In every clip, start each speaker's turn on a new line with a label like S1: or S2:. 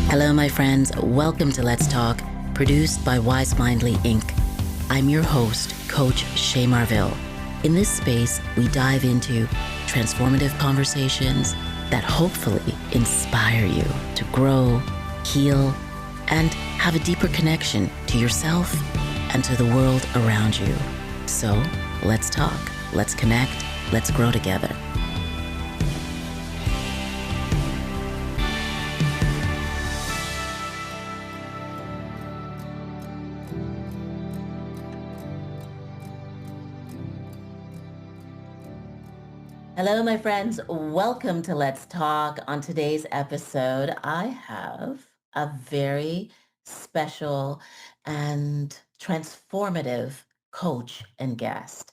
S1: Hello, my friends. Welcome to Let's Talk, produced by Wise Mindly Inc. I'm your host, Coach Che Marville. In this space, we dive into transformative conversations that hopefully inspire you to grow, heal, and have a deeper connection to yourself and to the world around you. So let's talk, let's connect, let's grow together. Hello, my friends. Welcome to Let's Talk. On today's episode, I have a very special and transformative coach and guest.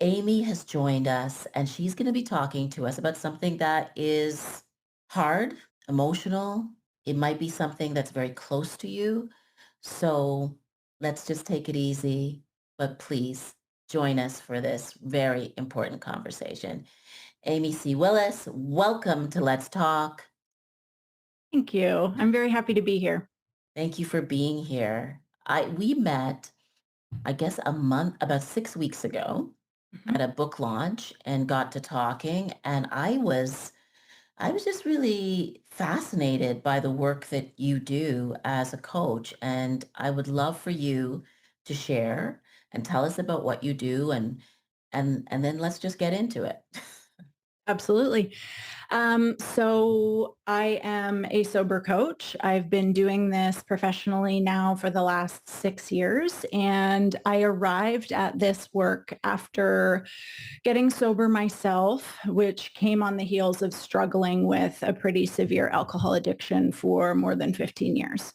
S1: Amy has joined us, and she's going to be talking to us about something that is hard, emotional. It might be something that's very close to you. So let's just take it easy, but please join us for this very important conversation. Amy C. Willis, welcome to Let's Talk.
S2: Thank you. I'm very happy to be here.
S1: Thank you for being here. We met, I guess, about 6 weeks ago at a book launch and got to talking. And I was just really fascinated by the work that you do as a coach. And I would love for you to share and tell us about what you do and then let's just get into it.
S2: Absolutely. So I am a sober coach. I've been doing this professionally now for the last 6 years, and I arrived at this work after getting sober myself, which came on the heels of struggling with a pretty severe alcohol addiction for more than 15 years.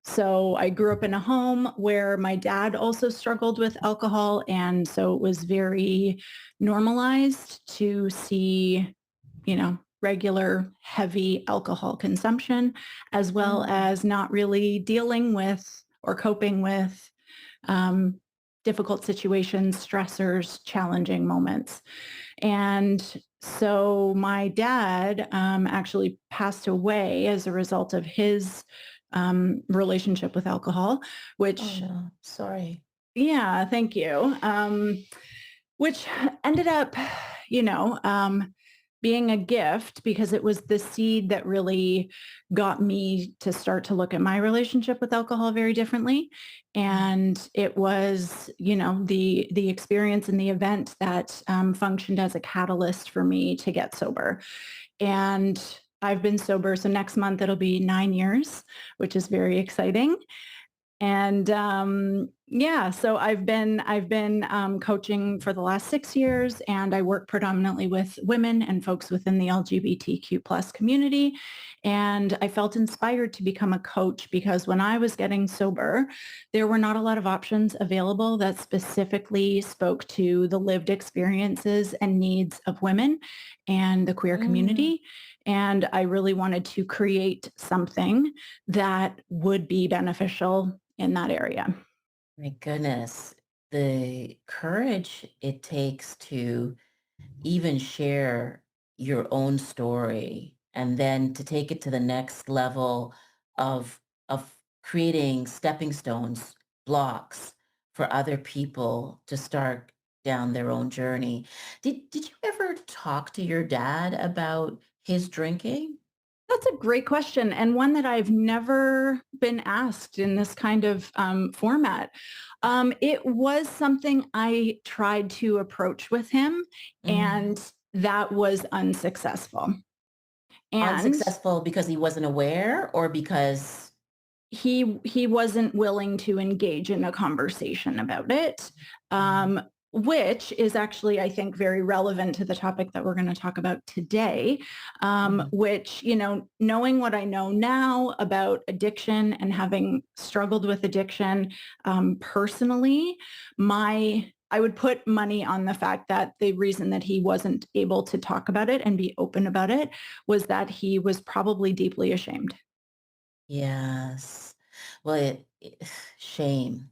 S2: So I grew up in a home where my dad also struggled with alcohol. And so it was very normalized to see, regular heavy alcohol consumption, as well as not really dealing with or coping with difficult situations, stressors, challenging moments. And so my dad actually passed away as a result of his relationship with alcohol, which,
S1: Oh, no. Sorry.
S2: yeah, thank you. Which ended up, you know, um, being a gift because it was the seed that really got me to start to look at my relationship with alcohol very differently. And it was, the experience and the event that functioned as a catalyst for me to get sober. And I've been sober. So next month it'll be 9 years, which is very exciting. And so I've been coaching for the last 6 years, and I work predominantly with women and folks within the LGBTQ plus community. And I felt inspired to become a coach because when I was getting sober, there were not a lot of options available that specifically spoke to the lived experiences and needs of women and the queer community. And I really wanted to create something that would be beneficial in that area.
S1: My goodness, the courage it takes to even share your own story and then to take it to the next level of creating stepping stones, blocks for other people to start down their own journey. Did you ever talk to your dad about his drinking?
S2: That's a great question, and one that I've never been asked in this kind of format. It was something I tried to approach with him,
S1: Mm.
S2: and that was unsuccessful. And
S1: Unsuccessful because he wasn't aware or because
S2: he wasn't willing to engage in a conversation about it,
S1: mm,
S2: which is actually, I think, very relevant to the topic that we're going to talk about today,
S1: mhm.
S2: which, knowing what I know now about addiction and having struggled with addiction personally, I would put money on the fact that the reason that he wasn't able to talk about it and be open about it was that he was probably deeply ashamed.
S1: Yes. Well, shame.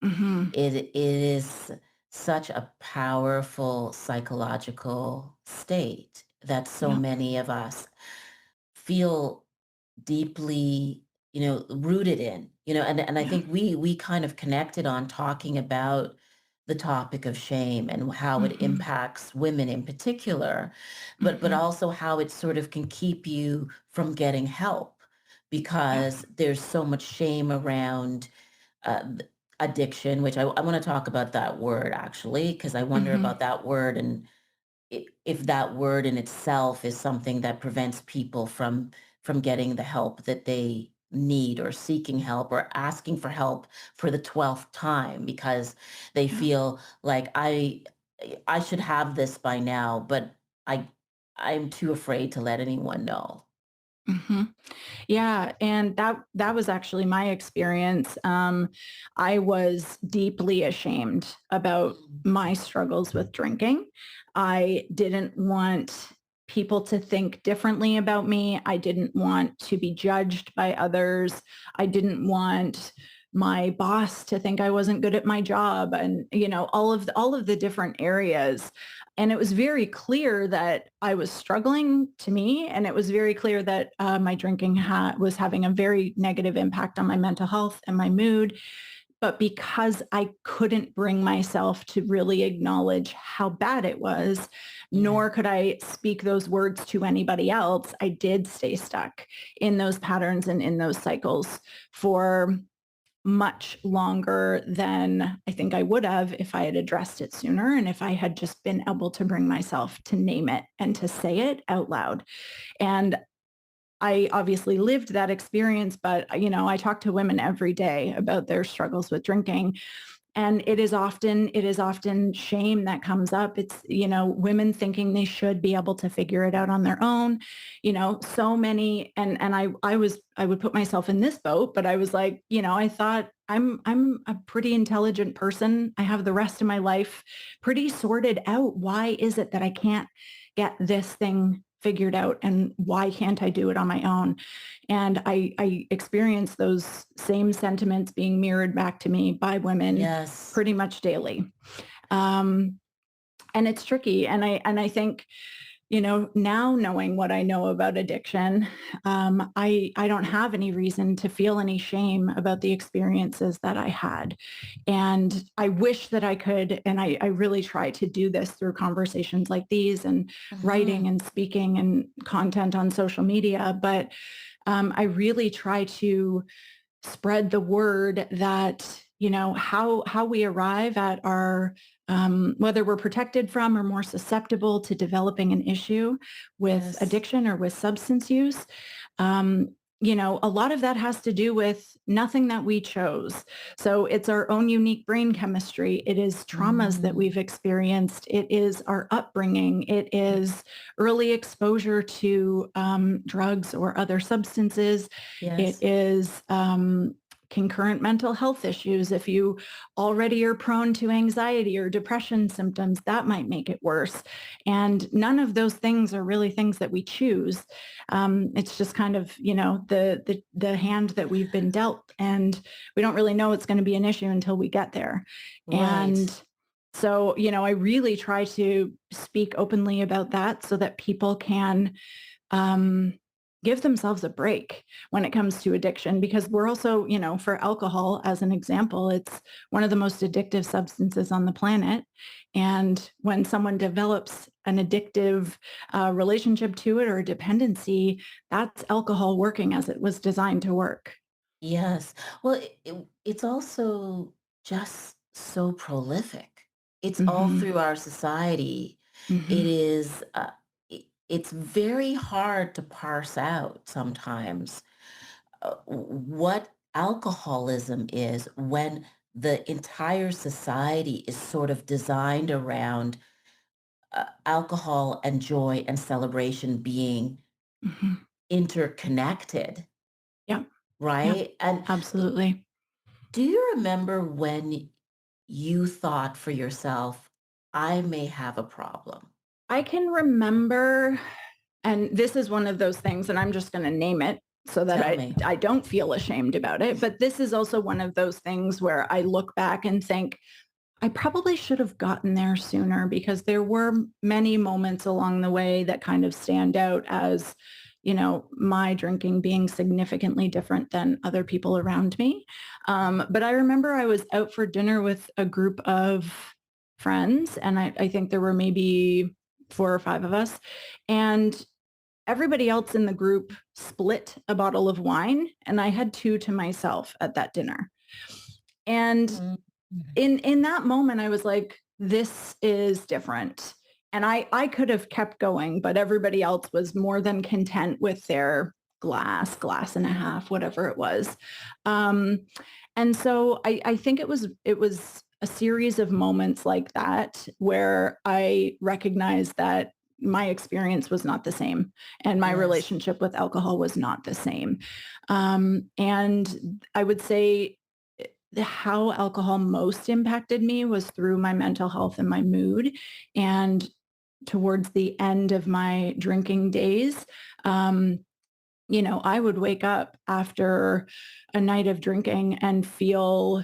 S2: Hmm.
S1: It is such a powerful psychological state that so
S2: Yeah.
S1: many of us feel deeply, rooted in, and I
S2: Yeah.
S1: think we kind of connected on talking about the topic of shame and how it
S2: Hmm.
S1: impacts women in particular, but
S2: Hmm.
S1: also how it sort of can keep you from getting help
S2: Yeah.
S1: because there's so much shame around addiction, which I want to talk about that word actually, because I wonder
S2: Hmm.
S1: about that word and if that word in itself is something that prevents people from getting the help that they need or seeking help or asking for help for the 12th time because they
S2: Yeah.
S1: feel like I should have this by now, but I I'm too afraid to let anyone know.
S2: Hmm. Yeah, and that was actually my experience. I was deeply ashamed about
S1: Mm.
S2: my struggles with drinking. I didn't want people to think differently about me. I didn't want to be judged by others. I didn't want my boss to think I wasn't good at my job, and all of the different areas. And it was very clear that I was struggling, to me, and it was very clear that my drinking was having a very negative impact on my mental health and my mood. But because I couldn't bring myself to really acknowledge how bad it was,
S1: Yeah.
S2: nor could I speak those words to anybody else, I did stay stuck in those patterns and in those cycles for much longer than I think I would have if I had addressed it sooner and if I had just been able to bring myself to name it and to say it out loud. And I obviously lived that experience, but I talk to women every day about their struggles with drinking, and it is often shame that comes up. It's women thinking they should be able to figure it out on their own. So many, and I would put myself in this boat, but I was like, I thought I'm a pretty intelligent person. I have the rest of my life pretty sorted out. Why is it that I can't get this thing figured out, and why can't I do it on my own? And I experienced those same sentiments being mirrored back to me by women
S1: Yes.
S2: pretty much daily. Um, and it's tricky. And I think, now knowing what I know about addiction, I don't have any reason to feel any shame about the experiences that I had. And I wish that I could, and I really try to do this through conversations like these and writing
S1: Mhm.
S2: and speaking and content on social media. But I really try to spread the word that how we arrive at our whether we're protected from or more susceptible to developing an issue with
S1: Yes.
S2: addiction or with substance use. um, a lot of that has to do with nothing that we chose. So it's our own unique brain chemistry. It is traumas that
S1: Mm.
S2: we've experienced. It is our upbringing. It is early exposure to drugs or other substances. It
S1: Yes.
S2: is concurrent mental health issues. If you already are prone to anxiety or depression symptoms, that might make it worse. And none of those things are really things that we choose. It's just kind of, the hand that we've been dealt, and we don't really know it's going to be an issue until we get there.
S1: Right.
S2: And so, I really try to speak openly about that so that people can um, give themselves a break when it comes to addiction, because we're also, for alcohol, as an example, it's one of the most addictive substances on the planet. And when someone develops an addictive relationship to it or a dependency, that's alcohol working as it was designed to work.
S1: Yes. Well, it's also just so prolific. It's all
S2: Hmm.
S1: through our society. It
S2: Hmm.
S1: is, it's very hard to parse out sometimes what alcoholism is when the entire society is sort of designed around alcohol and joy and celebration being
S2: Hmm.
S1: interconnected,
S2: Yeah. Yeah.
S1: right? And
S2: Absolutely.
S1: do you remember when you thought for yourself, I may have a problem?
S2: I can remember. And this is one of those things, and I'm just going to name it so that
S1: Tell
S2: I,
S1: me.
S2: I don't feel ashamed about it. But this is also one of those things where I look back and think, I probably should have gotten there sooner, because there were many moments along the way that kind of stand out as, my drinking being significantly different than other people around me. But I remember I was out for dinner with a group of friends, and I think there were maybe 4 or 5 of us. And everybody else in the group split a bottle of wine, and I had two to myself at that dinner. And
S1: Mm.
S2: in that moment, I was like, this is different. And I could have kept going, but everybody else was more than content with their glass and a half, whatever it was. Um, and so I think it was a series of moments like that where I recognized that my experience was not the same and my
S1: Yes.
S2: relationship with alcohol was not the same. And I would say how alcohol most impacted me was through my mental health and my mood. And towards the end of my drinking days, um, I would wake up after a night of drinking and feel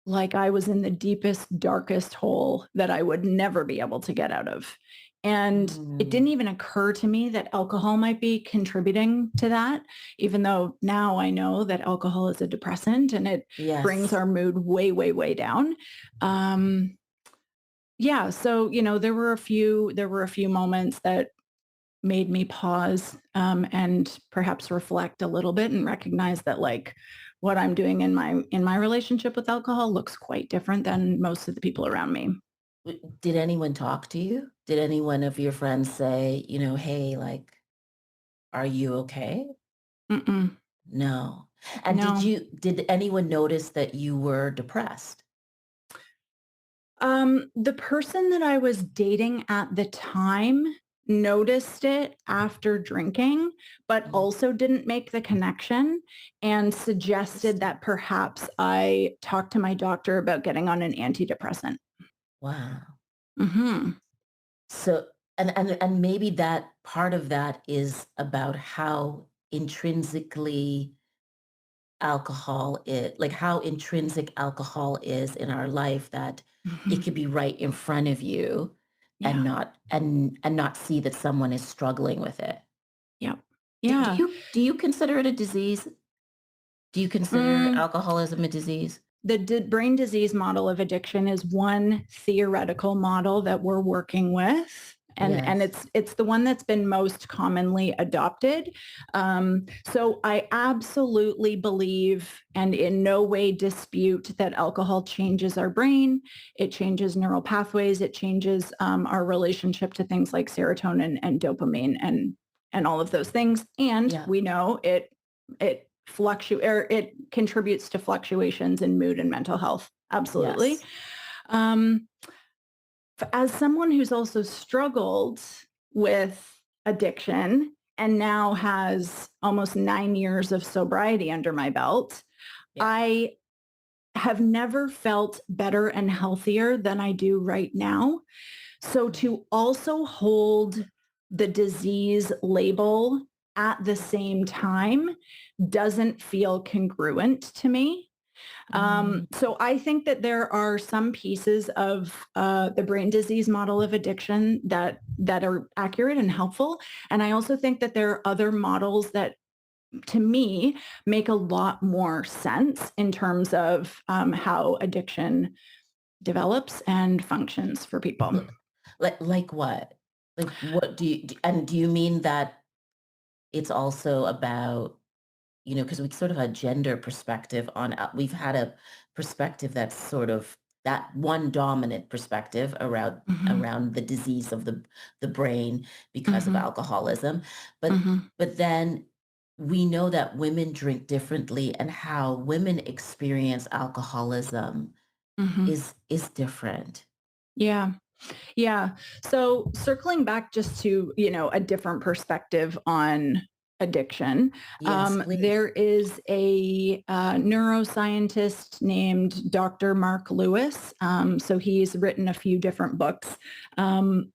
S2: like I was in the deepest, darkest hole that I would never be able to get out of. And it
S1: Mm.
S2: didn't even occur to me that alcohol might be contributing to that, even though now I know that alcohol is a depressant and it brings
S1: Yes.
S2: our mood way, way, way down. Um, yeah, so there were a few moments that made me pause and perhaps reflect a little bit and recognize that like what I'm doing in my relationship with alcohol looks quite different than most of the people around me.
S1: Did anyone talk to you? Did any one of your friends say, hey, like, are you okay?
S2: Mm-mm.
S1: No. And
S2: No.
S1: did anyone notice that you were depressed?
S2: The person that I was dating at the time noticed it after drinking, but
S1: Mm.
S2: also didn't make the connection and suggested
S1: Interesting.
S2: that perhaps I talk to my doctor about getting on an antidepressant.
S1: Wow.
S2: Hmm.
S1: So, and maybe that part of that is about how intrinsically like how intrinsic alcohol is in our life, that it
S2: Hmm.
S1: could be right in front of you and
S2: Yeah.
S1: not see that someone is struggling with it.
S2: Yeah.
S1: Do
S2: Yeah.
S1: you consider it a disease? Do you consider
S2: Mm,
S1: alcoholism a disease?
S2: the brain disease model of addiction is one theoretical model that we're working with. And
S1: Yes.
S2: it's the one that's been most commonly adopted. So I absolutely believe and in no way dispute that alcohol changes our brain. It changes neural pathways. It changes our relationship to things like serotonin and dopamine and all of those things. And
S1: Yeah.
S2: we know it contributes to fluctuations in mood and mental health. Absolutely.
S1: Yes.
S2: Um, as someone who's also struggled with addiction and now has almost 9 years of sobriety under my belt,
S1: Yeah.
S2: I have never felt better and healthier than I do right now. So
S1: Mm.
S2: to also hold the disease label at the same time doesn't feel congruent to me.
S1: Mm.
S2: So I think that there are some pieces of the brain disease model of addiction that are accurate and helpful. And I also think that there are other models that to me make a lot more sense in terms of how addiction develops and functions for people.
S1: L- like what? Like what and do you mean that it's also about, because we sort of a gender perspective we've had a perspective that's sort of that one dominant perspective
S2: Hmm.
S1: around the disease of the brain because of
S2: Hmm.
S1: alcoholism. But
S2: Hmm.
S1: but then we know that women drink differently and how women experience alcoholism
S2: Hmm.
S1: is different.
S2: Yeah. Yeah. So circling back just to, a different perspective on addiction,
S1: Yes, please.
S2: there is a neuroscientist named Dr. Mark Lewis. So he's written a few different books. Um,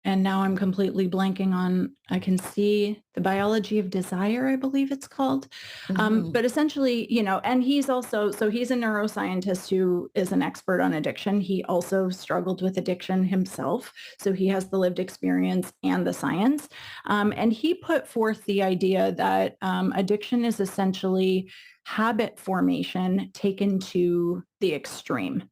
S2: and now I'm completely blanking on, I can see the biology of desire, I believe it's called.
S1: Mhm.
S2: But essentially, and he's also, so he's a neuroscientist who is an expert on addiction. He also struggled with addiction himself. So he has the lived experience and the science. And he put forth the idea that addiction is essentially habit formation taken to the extreme.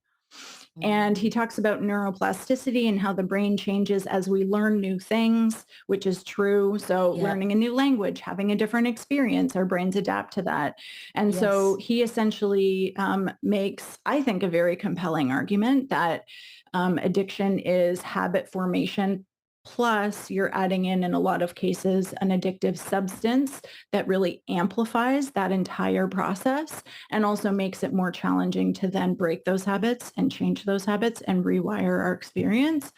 S2: And he
S1: Mm.
S2: talks about neuroplasticity and how the brain changes as we learn new things, which is true. So
S1: Yep.
S2: learning a new language, having a different experience, our brains adapt to that. And so
S1: Yes.
S2: he essentially makes, I think, a very compelling argument that addiction is habit formation. Plus, you're adding in a lot of cases, an addictive substance that really amplifies that entire process and also makes it more challenging to then break those habits and change those habits and rewire our experience.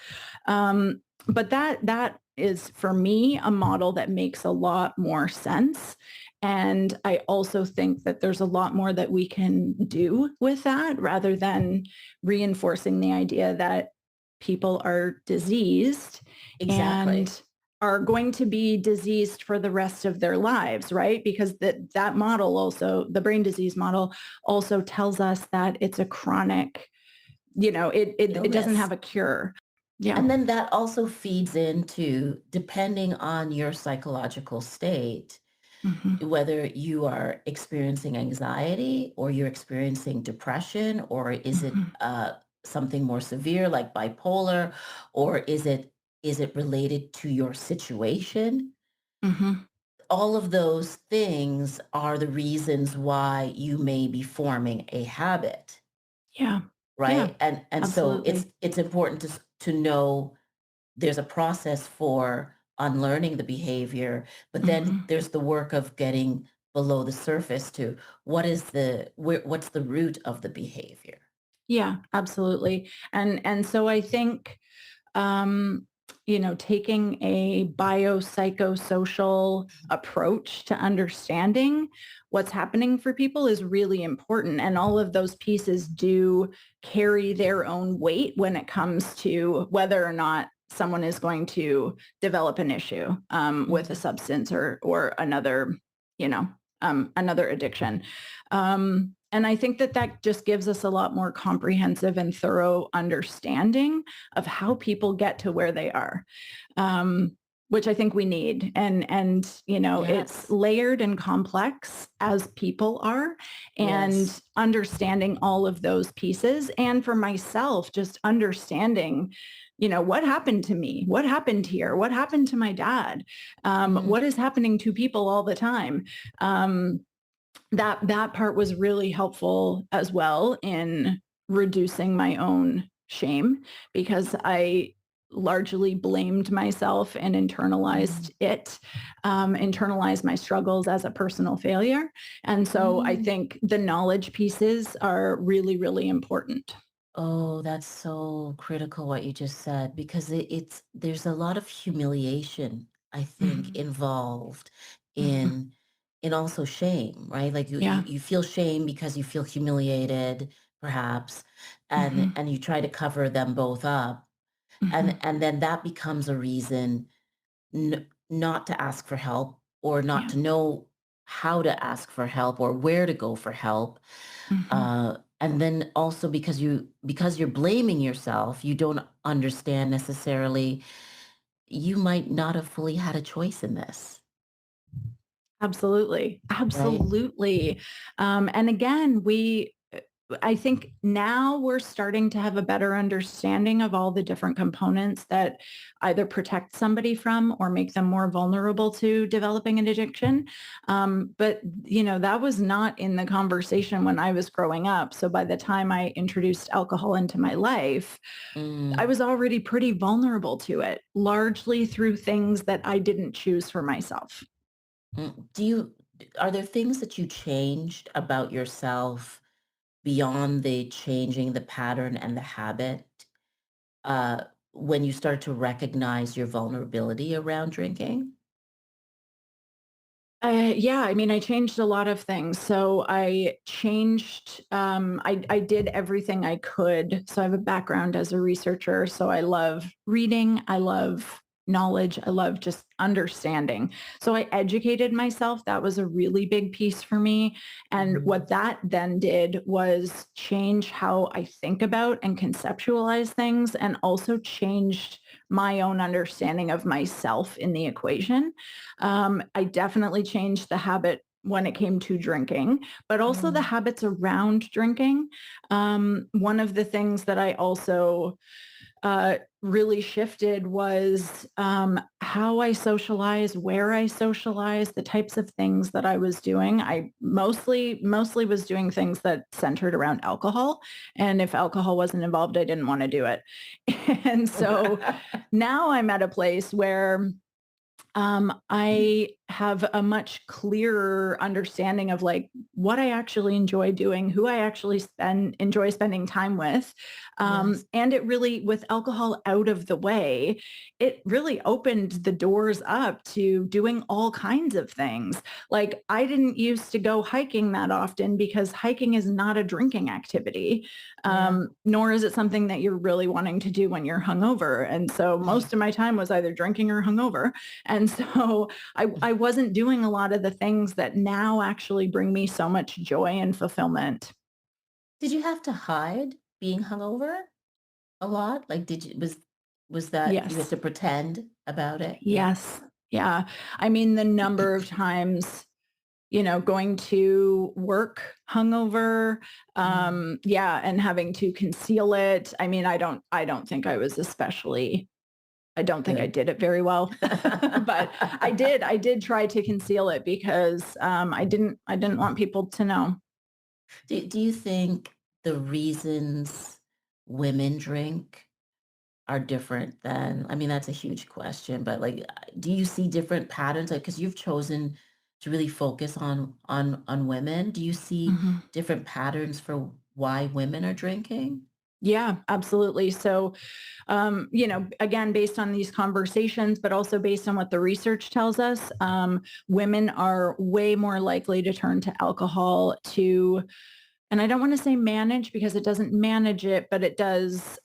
S2: But that is for me a model that makes a lot more sense. And I also think that there's a lot more that we can do with that rather than reinforcing the idea that people are diseased
S1: Exactly.
S2: and are going to be diseased for the rest of their lives, right? Because that model also, the brain disease model also tells us that it's a chronic, it doesn't
S1: Illness.
S2: have a cure. Yeah.
S1: And then that also feeds into, depending on your psychological state,
S2: Hmm.
S1: whether you are experiencing anxiety or you're experiencing depression, or is it
S2: Hmm.
S1: something more severe like bipolar, or is it related to your situation?
S2: Hmm.
S1: All of those things are the reasons why you may be forming a habit,
S2: Yeah. Yeah.
S1: right? And so
S2: Absolutely.
S1: it's important to know there's a process for unlearning the behavior, but then
S2: Hmm.
S1: there's the work of getting below the surface to what's the root of the behavior.
S2: Yeah, absolutely. And so I think um, taking a biopsychosocial approach to understanding what's happening for people is really important. And all of those pieces do carry their own weight when it comes to whether or not someone is going to develop an issue with a
S1: Mhm.
S2: substance or another, another addiction. And I think that just gives us a lot more comprehensive and thorough understanding of how people get to where they are, which I think we need. And it's
S1: Yes.
S2: layered and complex as people are, and
S1: Yes.
S2: understanding all of those pieces. And for myself, just understanding, what happened to me, what happened here, what happened to my dad,
S1: Mhm.
S2: what is happening to people all the time. That part was really helpful as well in reducing my own shame because I largely blamed myself and
S1: Mhm.
S2: internalized my struggles as a personal failure. And so I
S1: Mm.
S2: think the knowledge pieces are really, really important.
S1: Oh, that's so critical what you just said, because there's a lot of humiliation, I think,
S2: Mhm.
S1: involved
S2: Mhm.
S1: in also shame, right? Like
S2: Yeah.
S1: you feel shame because you feel humiliated, perhaps, and
S2: Mhm.
S1: you try to cover them both up.
S2: Mhm.
S1: And then that becomes a reason not to ask for help, or not
S2: Yeah.
S1: to know how to ask for help or where to go for help.
S2: Mhm.
S1: And then also because you're blaming yourself, you don't understand necessarily you might not have fully had a choice in this,
S2: Absolutely.
S1: right?
S2: Absolutely. And again, I think now we're starting to have a better understanding of all the different components that either protect somebody from or make them more vulnerable to developing an addiction. But, that was not in the conversation when I was growing up. So by the time I introduced alcohol into my life, I
S1: Mm,
S2: was already pretty vulnerable to it, largely through things that I didn't choose for myself.
S1: are there things that you changed about yourself beyond the changing the pattern and the habit, uh, when you start to recognize your vulnerability around drinking?
S2: Yeah, I mean, I changed a lot of things. So I changed, I did everything I could. So I have a background as a researcher. So I love reading. I love knowledge. I love just understanding. So I educated myself. That was a really big piece for me. And
S1: Mhm.
S2: what that then did was change how I think about and conceptualize things, and also changed my own understanding of myself in the equation. I definitely changed the habit when it came to drinking, but also the
S1: Mm.
S2: habits around drinking. One of the things that I also really shifted was how I socialize, where I socialize, the types of things that I was doing. I mostly was doing things that centered around alcohol, and if alcohol wasn't involved, I didn't want to do it. And so now I'm at a place where I have a much clearer understanding of like what I actually enjoy doing, who I actually enjoy spending time with.
S1: Yes.
S2: And it really, with alcohol out of the way, it really opened the doors up to doing all kinds of things. Like I didn't used to go hiking that often because hiking is not a drinking activity,
S1: Yeah.
S2: nor is it something that you're really wanting to do when you're hungover. And so most of my time was either drinking or hungover. And so I wasn't doing a lot of the things that now actually bring me so much joy and fulfillment.
S1: Did you have to hide being hungover a lot? Like, was that you had
S2: Yes.
S1: to pretend about it? Yeah.
S2: Yes. Yeah. I mean, the number of times, going to work hungover,
S1: Mm.
S2: yeah, and having to conceal it. I mean, I don't think I don't think I
S1: Good.
S2: did it very well, but I did try to conceal it because I didn't want people to know.
S1: Do you think the reasons women drink are different than, I mean, that's a huge question, but like, do you see different patterns? Like, because you've chosen to really focus on women. Do you see
S2: Mhm.
S1: different patterns for why women are drinking?
S2: Yeah, absolutely. So, again, based on these conversations, but also based on what the research tells us, women are way more likely to turn to alcohol to, and I don't want to say manage because it doesn't manage it, but it does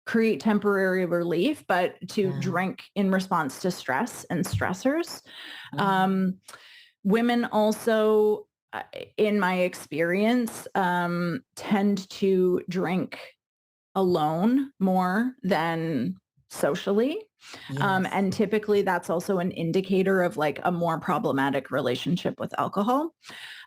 S2: create temporary relief, but to
S1: Yeah.
S2: drink in response to stress and stressors.
S1: Mhm.
S2: Um, Women also, in my experience, tend to drink alone more than socially.
S1: Yes.
S2: And typically that's also an indicator of like a more problematic relationship with alcohol.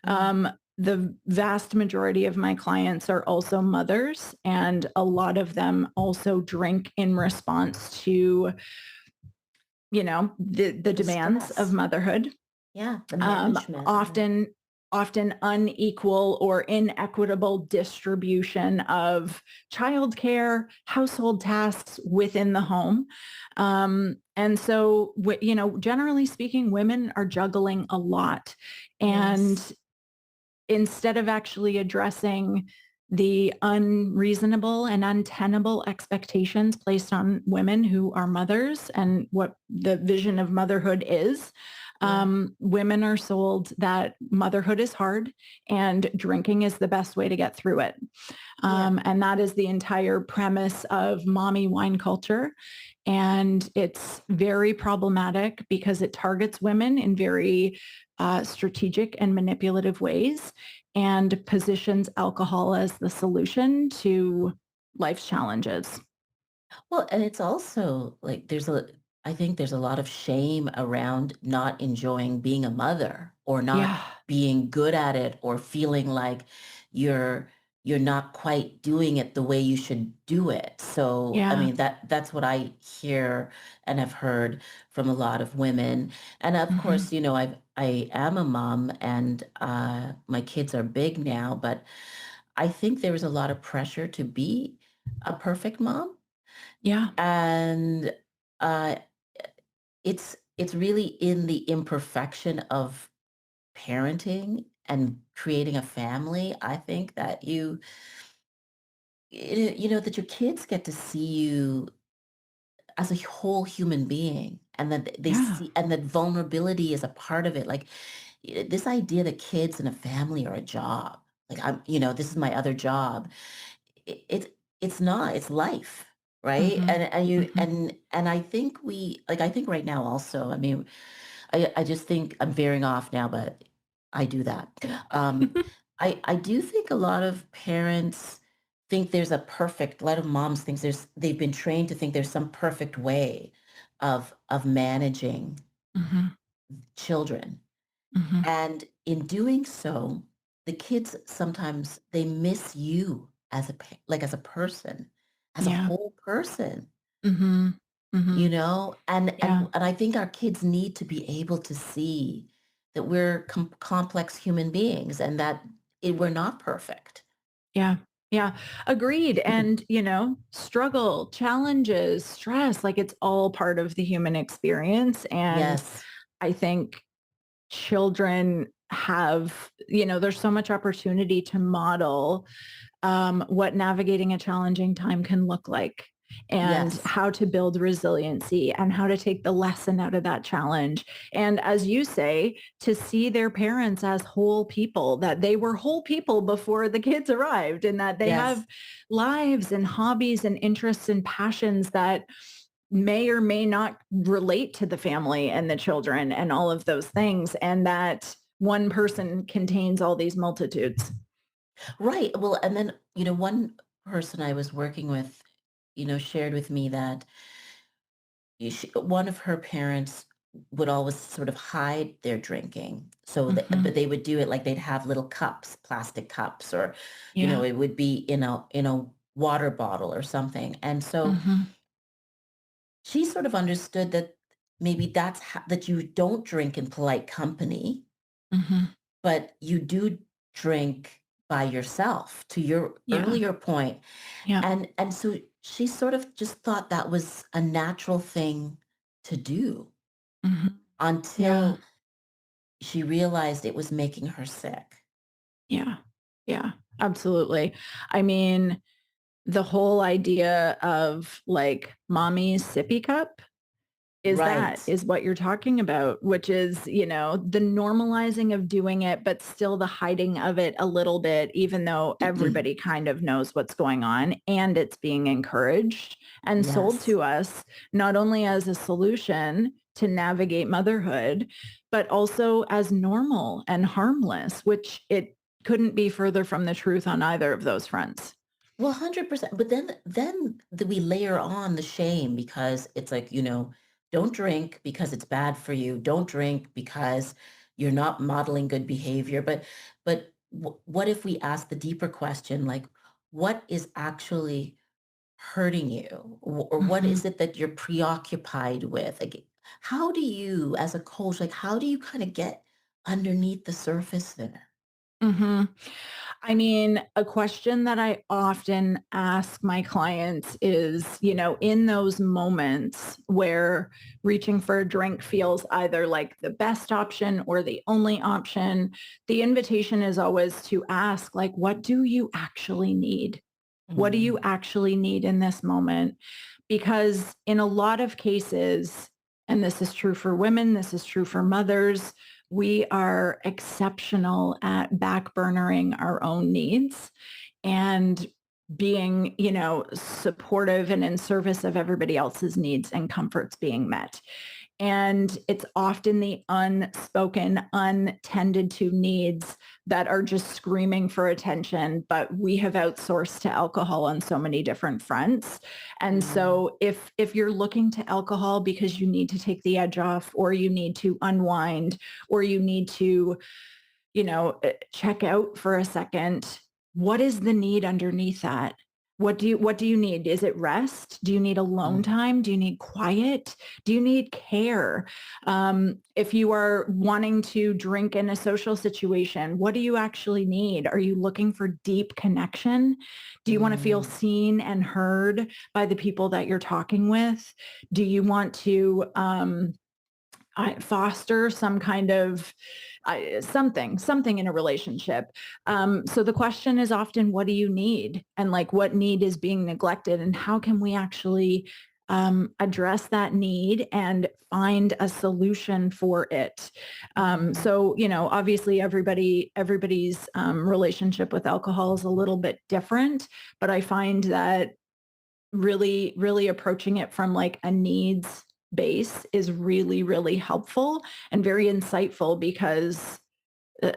S1: Mm.
S2: The vast majority of my clients are also mothers, and a lot of them also drink in response to, the
S1: The
S2: demands of
S1: stress.
S2: motherhood.
S1: Yeah. The
S2: um,
S1: management of it.
S2: often often unequal or inequitable distribution of childcare, household tasks within the home. And so, generally speaking, women are juggling a lot. And
S1: Yes.
S2: instead of actually addressing the unreasonable and untenable expectations placed on women who are mothers and what the vision of motherhood is,
S1: Yeah.
S2: women are sold that motherhood is hard and drinking is the best way to get through it.
S1: Yeah.
S2: And that is the entire premise of mommy wine culture. And it's very problematic because it targets women in very strategic and manipulative ways and positions alcohol as the solution to life's challenges.
S1: Well, and it's also like I think there's a lot of shame around not enjoying being a mother or not
S2: Yeah.
S1: being good at it or feeling like you're you're not quite doing it the way you should do it. So, I
S2: Yeah.
S1: mean, that's what I hear and have heard from a lot of women. And of
S2: Hmm.
S1: course, I am a mom and my kids are big now, but I think there is a lot of pressure to be a perfect mom
S2: Yeah.
S1: and uh, it's really in the imperfection of parenting and creating a family. I think that that your kids get to see you as a whole human being and that they
S2: Yeah.
S1: see, and that vulnerability is a part of it. Like this idea that kids and a family are a job. Like this is my other job. It's not. It's life, right?
S2: Mhm.
S1: And you
S2: Mhm.
S1: and I think I think right now also. I mean, I just think I'm veering off now, but I do that. Um, I do think a lot of parents think there's a lot of moms think they've been trained to think there's some perfect way of managing
S2: Mhm.
S1: children.
S2: Mhm.
S1: And in doing so, the kids sometimes they miss you as as a person, as a
S2: Yeah.
S1: whole person.
S2: Mhm.
S1: You
S2: Mhm.
S1: know, and
S2: Yeah.
S1: I think our kids need to be able to see that we're complex human beings and that we're not perfect.
S2: Yeah. Yeah. Agreed. And, struggle, challenges, stress, like it's all part of the human experience. And
S1: Yes.
S2: I think children have, there's so much opportunity to model what navigating a challenging time can look like and
S1: Yes.
S2: how to build resiliency and how to take the lesson out of that challenge. And as you say, to see their parents as whole people, that they were whole people before the kids arrived and that they
S1: Yes.
S2: have lives and hobbies and interests and passions that may or may not relate to the family and the children and all of those things. And that one person contains all these multitudes.
S1: Right. Well, and then, one person I was working with, shared with me that one of her parents would always sort of hide their drinking. So that,
S2: Hmm.
S1: but they would do it like they'd have little cups, plastic cups, or,
S2: Yeah.
S1: it would be in a water bottle or something. And so
S2: Hmm.
S1: she sort of understood that maybe that you don't drink in polite company,
S2: Hmm.
S1: but you do drink by yourself, to your
S2: Yeah.
S1: earlier point.
S2: Yeah.
S1: And so she sort of just thought that was a natural thing to do
S2: Hmm. Yeah.
S1: until she realized it was making her sick.
S2: Yeah. Yeah. Absolutely. I mean, the whole idea of like mommy's sippy cup
S1: Right.
S2: is what you're talking about, which is, the normalizing of doing it, but still the hiding of it a little bit, even though everybody kind of knows what's going on and it's being encouraged and sold
S1: Yes.
S2: to us, not only as a solution to navigate motherhood, but also as normal and harmless, which it couldn't be further from the truth on either of those fronts.
S1: Well, 100%. But we layer on the shame because it's like, don't drink because it's bad for you. Don't drink because you're not modeling good behavior. But what if we ask the deeper question, like, what is actually hurting you? Or what
S2: Hmm.
S1: is it that you're preoccupied with? Like, how do you, as a coach, like, how do you kind of get underneath the surface there?
S2: Hmm. I mean, a question that I often ask my clients is, in those moments where reaching for a drink feels either like the best option or the only option, the invitation is always to ask, like, what do you actually need? What do you
S1: Mm,
S2: actually need in this moment? Because in a lot of cases, and this is true for women, this is true for mothers, we are exceptional at backburnering our own needs and being, supportive and in service of everybody else's needs and comforts being met. And it's often the unspoken, untended to needs that are just screaming for attention, but we have outsourced to alcohol on so many different fronts. And
S1: mm,
S2: so if you're looking to alcohol because you need to take the edge off or you need to unwind or you need to, check out for a second, what is the need underneath that? What do you need? Is it rest? Do you need alone
S1: mm,
S2: time? Do you need quiet? Do you need care? If you are wanting to drink in a social situation, what do you actually need? Are you looking for deep connection? Do you want to feel
S1: mm.
S2: seen and heard by the people that you're talking with? Do you want to foster some kind of something in a relationship. So the question is often, what do you need? And like what need is being neglected and how can we actually address that need and find a solution for it.
S1: Mhm.
S2: So, obviously everybody's relationship with alcohol is a little bit different, but I find that really, really approaching it from like a needs base is really, really helpful and very insightful because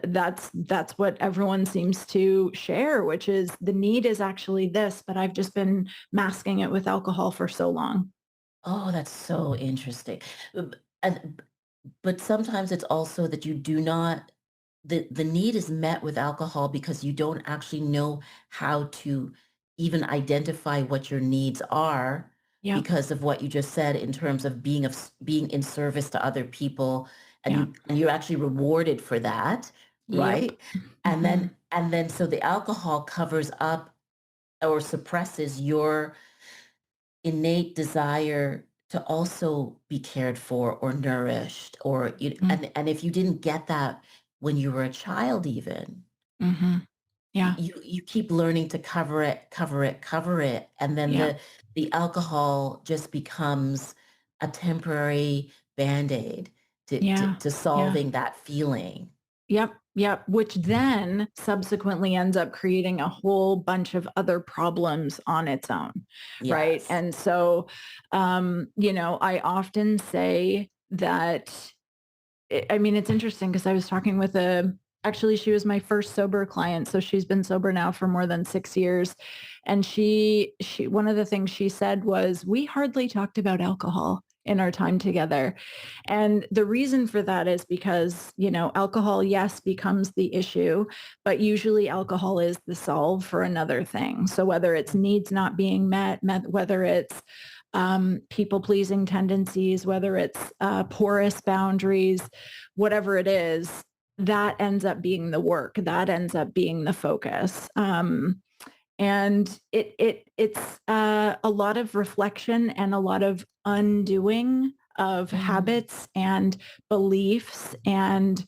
S2: that's what everyone seems to share, which is the need is actually this, but I've just been masking it with alcohol for so long.
S1: Oh, that's so interesting. And but sometimes it's also that you do not the need is met with alcohol because you don't actually know how to even identify what your needs are
S2: Yep.
S1: because of what you just said in terms of being in service to other people, and
S2: Yeah.
S1: you're actually rewarded for that,
S2: Yep.
S1: right? And
S2: Hmm.
S1: then so the alcohol covers up or suppresses your innate desire to also be cared for or nourished, or and if you didn't get that when you were a child even,
S2: Hmm. Yeah.
S1: you keep learning to cover it, cover it, cover it, and then
S2: Yeah.
S1: the alcohol just becomes a temporary band-aid
S2: Yeah.
S1: to
S2: Yeah.
S1: solving that feeling.
S2: Yep. Yep. Which then subsequently ends up creating a whole bunch of other problems on its own. Right.
S1: Yes.
S2: And so, I often say that I mean, it's interesting because I was talking with actually, she was my first sober client. So she's been sober now for more than 6 years. And one of the things she said was, we hardly talked about alcohol in our time together. And the reason for that is because, alcohol, yes, becomes the issue, but usually alcohol is the solve for another thing. So whether it's needs not being met, whether it's people pleasing tendencies, whether it's porous boundaries, whatever it is, that ends up being the work. That ends up being the focus. And it's a lot of reflection and a lot of undoing of
S1: Mhm.
S2: habits and beliefs and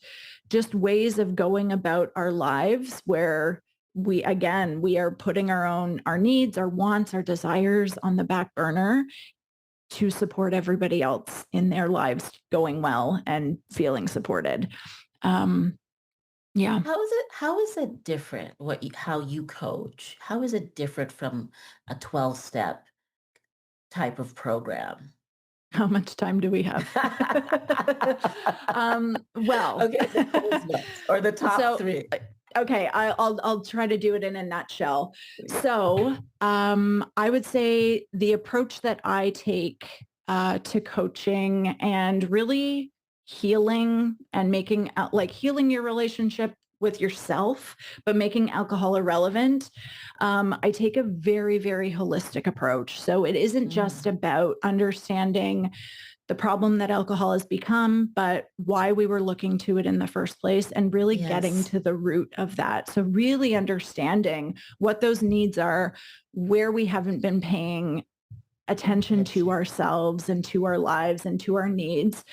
S2: just ways of going about our lives where we are putting our needs, our wants, our desires on the back burner to support everybody else in their lives going well and feeling supported. Um, yeah.
S1: How is it different how you coach? How is it different from a 12-step type of program?
S2: How much time do we have? Well,
S1: Okay, the quiz notes or the top
S2: so
S1: 3.
S2: okay, I'll try to do it in a nutshell. So I would say the approach that I take to coaching and really healing and making like healing your relationship with yourself, but making alcohol irrelevant. I take a very, very holistic approach. So it isn't just
S1: Mm,
S2: about understanding the problem that alcohol has become, but why we were looking to it in the first place and really getting
S1: yes,
S2: to the root of that. So really understanding what those needs are, where we haven't been paying attention to
S1: attention.
S2: ourselves and to our lives and to our needs.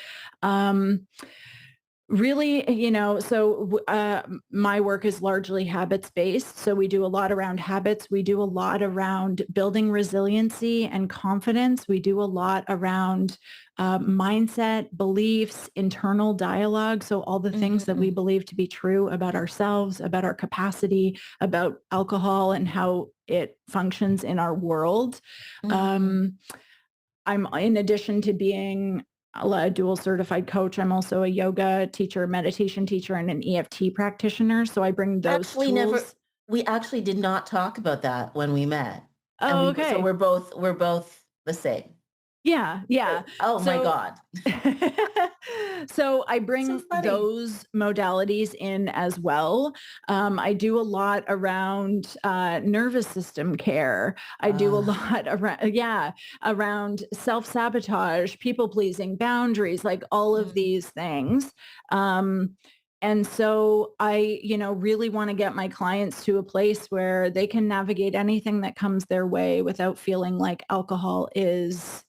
S2: Um, Really, my work is largely habits based. So we do a lot around habits. We do a lot around building resiliency and confidence. We do a lot around mindset, beliefs, internal dialogue. So all the things that we
S1: Mhm,
S2: believe to be true about ourselves, about our capacity, about alcohol and how it functions in our world.
S1: mhm.
S2: Um, I'm in addition to being a dual certified coach, I'm also a yoga teacher, meditation teacher, and an EFT practitioner. So I bring those
S1: Actually never
S2: tools.
S1: we actually did not talk about that when we met, and
S2: Oh,
S1: so
S2: okay.
S1: we're both the same.
S2: Yeah, yeah.
S1: Oh my
S2: So
S1: god.
S2: so I
S1: So
S2: bring
S1: funny.
S2: those modalities in as well. I do a lot around nervous system care. I do a
S1: Ugh,
S2: lot around, yeah, around self-sabotage, people pleasing, boundaries, like all of
S1: mm,
S2: these things. Um, and so I, really want to get my clients to a place where they can navigate anything that comes their way without feeling like alcohol is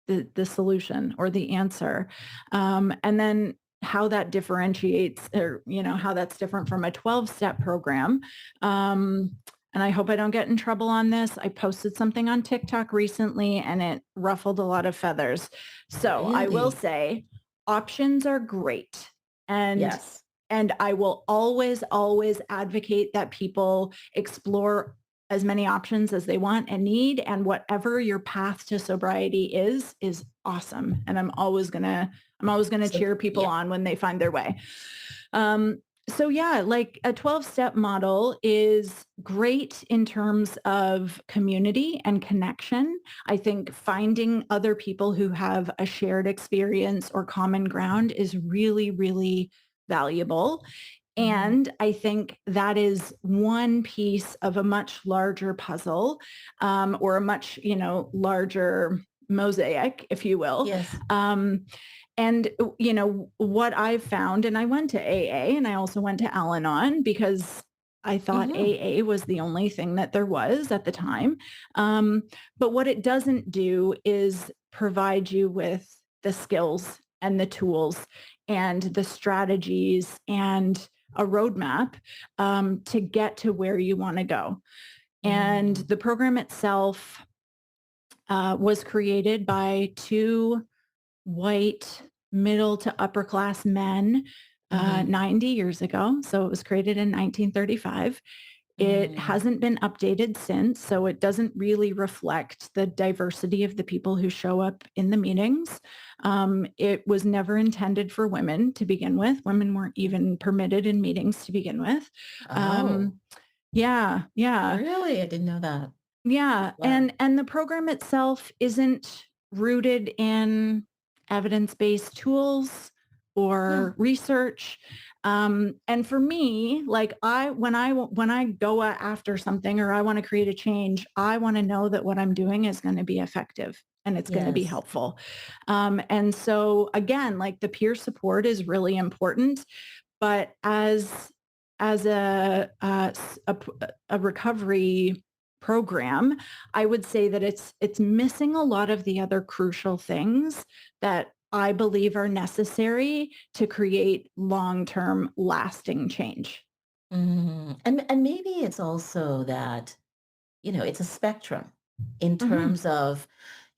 S2: the solution or the answer. And then how that differentiates or, how that's different from a 12-step program. Um, and I hope I don't get in trouble on this. I posted something on TikTok recently and it ruffled a lot of feathers. So I will
S1: Really?
S2: say options are great. And
S1: Yes.
S2: and I will always, always advocate that people explore as many options as they want and need. And whatever your path to sobriety is awesome. And I'm always gonna
S1: So,
S2: cheer people
S1: yeah.
S2: on when they find their way. Um, so yeah, like a 12-step model is great in terms of community and connection. I think finding other people who have a shared experience or common ground is really, really valuable.
S1: Mhm.
S2: And I think that is one piece of a much larger puzzle, or a much, larger mosaic, if you will.
S1: Yes.
S2: Um, and, what I've found, and I went to AA and I also went to Al-Anon because I thought
S1: Mhm.
S2: AA was the only thing that there was at the time. Um, but what it doesn't do is provide you with the skills and the tools and the strategies and a roadmap, to get to where you want to go. And
S1: Mm.
S2: the program itself was created by two white middle to upper class men
S1: Mhm.
S2: 90 years ago. So it was created in 1935. It
S1: Mm.
S2: hasn't been updated since, so it doesn't really reflect the diversity of the people who show up in the meetings. It was never intended for women to begin with. Women weren't
S1: Mm.
S2: even permitted in meetings to begin with.
S1: Oh,
S2: Um, yeah, yeah.
S1: really? I didn't know that.
S2: Yeah,
S1: Wow.
S2: and the program itself isn't rooted in evidence-based tools
S1: Hmm.
S2: or research. And for me, like when I go after something or I want to create a change, I want to know that what I'm doing is going to be effective and it's going to be
S1: Yes.
S2: helpful. And so again, like the peer support is really important, but as a recovery program, I would say that it's missing a lot of the other crucial things that I believe are necessary to create long-term lasting change.
S1: And maybe it's also that, it's a spectrum in
S2: Mhm,
S1: terms of,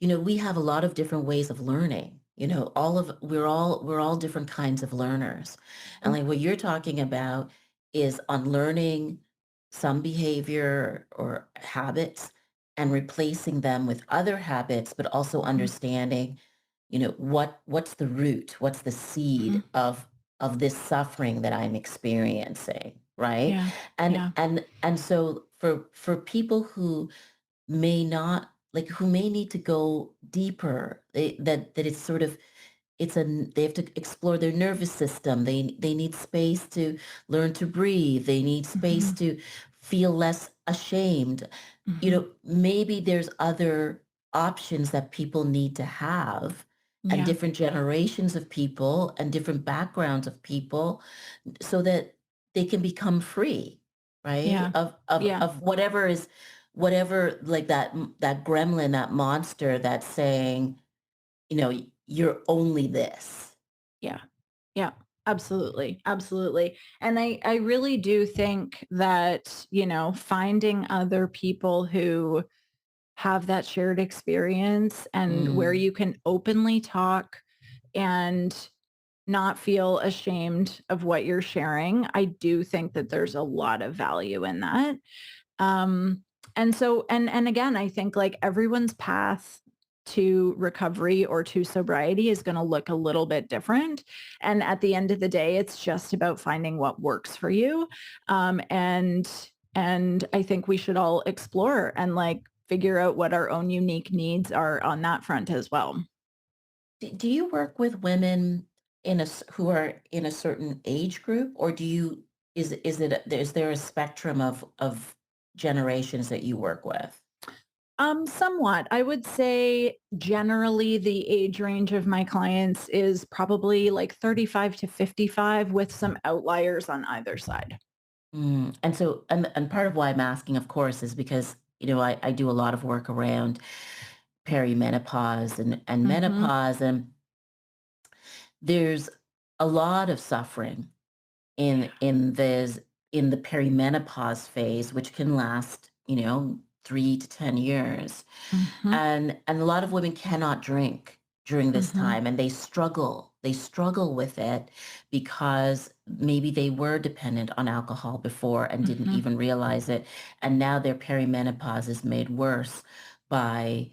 S1: we have a lot of different ways of learning. We're all different kinds of learners. And
S2: mhm,
S1: like what you're talking about is unlearning some behavior or habits and replacing them with other habits, but also
S2: mhm,
S1: understanding, what's the root, what's the
S2: mhm.
S1: seed of this suffering that I'm experiencing, right?
S2: Yeah,
S1: And
S2: yeah.
S1: and and so for people who may not like who may need to go deeper, that it's sort of they have to explore their nervous system. They need space to learn to breathe. They need space
S2: Mhm,
S1: to feel less ashamed.
S2: mhm.
S1: Maybe there's other options that people need to have, and
S2: Yeah,
S1: different generations of people and different backgrounds of people, so that they can become free, right?
S2: yeah,
S1: Of
S2: yeah,
S1: of whatever, like that gremlin, that monster that's saying, you're only this.
S2: yeah, yeah. Absolutely, absolutely. And I really do think that, finding other people who have that shared experience and where
S1: Mm.
S2: you can openly talk and not feel ashamed of what you're sharing. I do think that there's a lot of value in that. Um, and so, and again, I think like everyone's path to recovery or to sobriety is going to look a little bit different. And at the end of the day, it's just about finding what works for you. And I think we should all explore and like figure out what our own unique needs are on that front as well.
S1: Do you work with women who are in a certain age group, or is there a spectrum of generations that you work with?
S2: Somewhat. I would say generally the age range of my clients is probably like 35 to 55 with some outliers on either side.
S1: And part of why I'm asking, of course, is because, I do a lot of work around perimenopause and
S2: Mhm.
S1: menopause, and there's a lot of suffering in in the perimenopause phase, which can last, 3 to 10 years.
S2: Mhm.
S1: And a lot of women cannot drink during this
S2: Mhm.
S1: time, and they struggle with it because maybe they were dependent on alcohol before and didn't
S2: Mhm.
S1: even realize it, and now their perimenopause is made worse by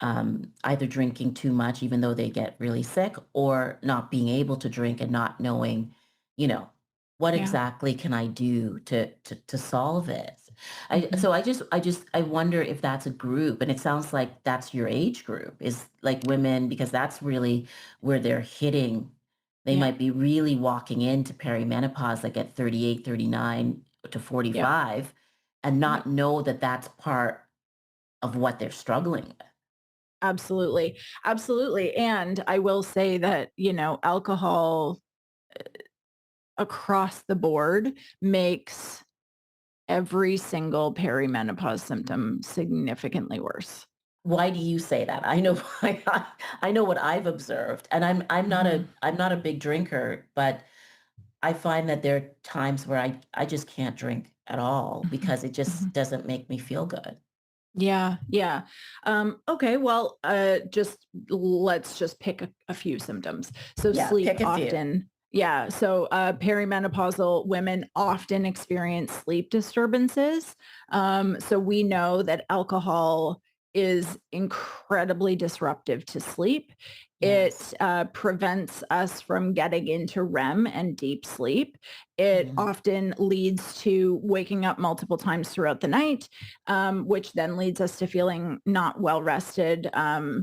S1: either drinking too much, even though they get really sick, or not being able to drink and not knowing, you know, what
S2: Yeah.
S1: exactly can I do to solve it?
S2: Mhm.
S1: I wonder if that's a group, and it sounds like that's your age group, is like women, because that's really where they're hitting. They
S2: Yeah.
S1: might be really walking into perimenopause like at 38, 39 to
S2: Yep.
S1: 45 and not
S2: Yep.
S1: know that that's part of what they're struggling with.
S2: Absolutely. Absolutely. And I will say that, alcohol across the board makes every single perimenopause symptom significantly worse.
S1: Why do you say that? I know I know what I've observed, and
S2: Mhm.
S1: I'm not a big drinker, but I find that there are times where I just can't drink at all
S2: Mhm.
S1: because it just
S2: Mhm.
S1: doesn't make me feel good.
S2: Yeah, yeah. Okay, well, let's just pick a few symptoms. So
S1: Yeah,
S2: sleep
S1: pick a few.
S2: often, yeah. So perimenopausal women often experience sleep disturbances. So we know that alcohol is incredibly disruptive to sleep. It
S1: Yes.
S2: prevents us from getting into REM and deep sleep. It
S1: Mhm.
S2: often leads to waking up multiple times throughout the night, which then leads us to feeling not well rested,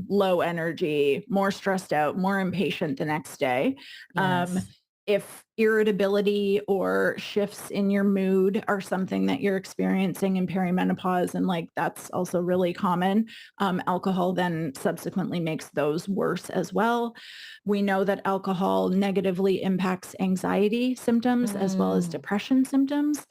S2: low energy, more stressed out, more impatient the next day. Um,
S1: Yes.
S2: if irritability or shifts in your mood are something that you're experiencing in perimenopause, and like that's also really common, alcohol then subsequently makes those worse as well. We know that alcohol negatively impacts anxiety symptoms as well as
S1: Mm,
S2: depression symptoms.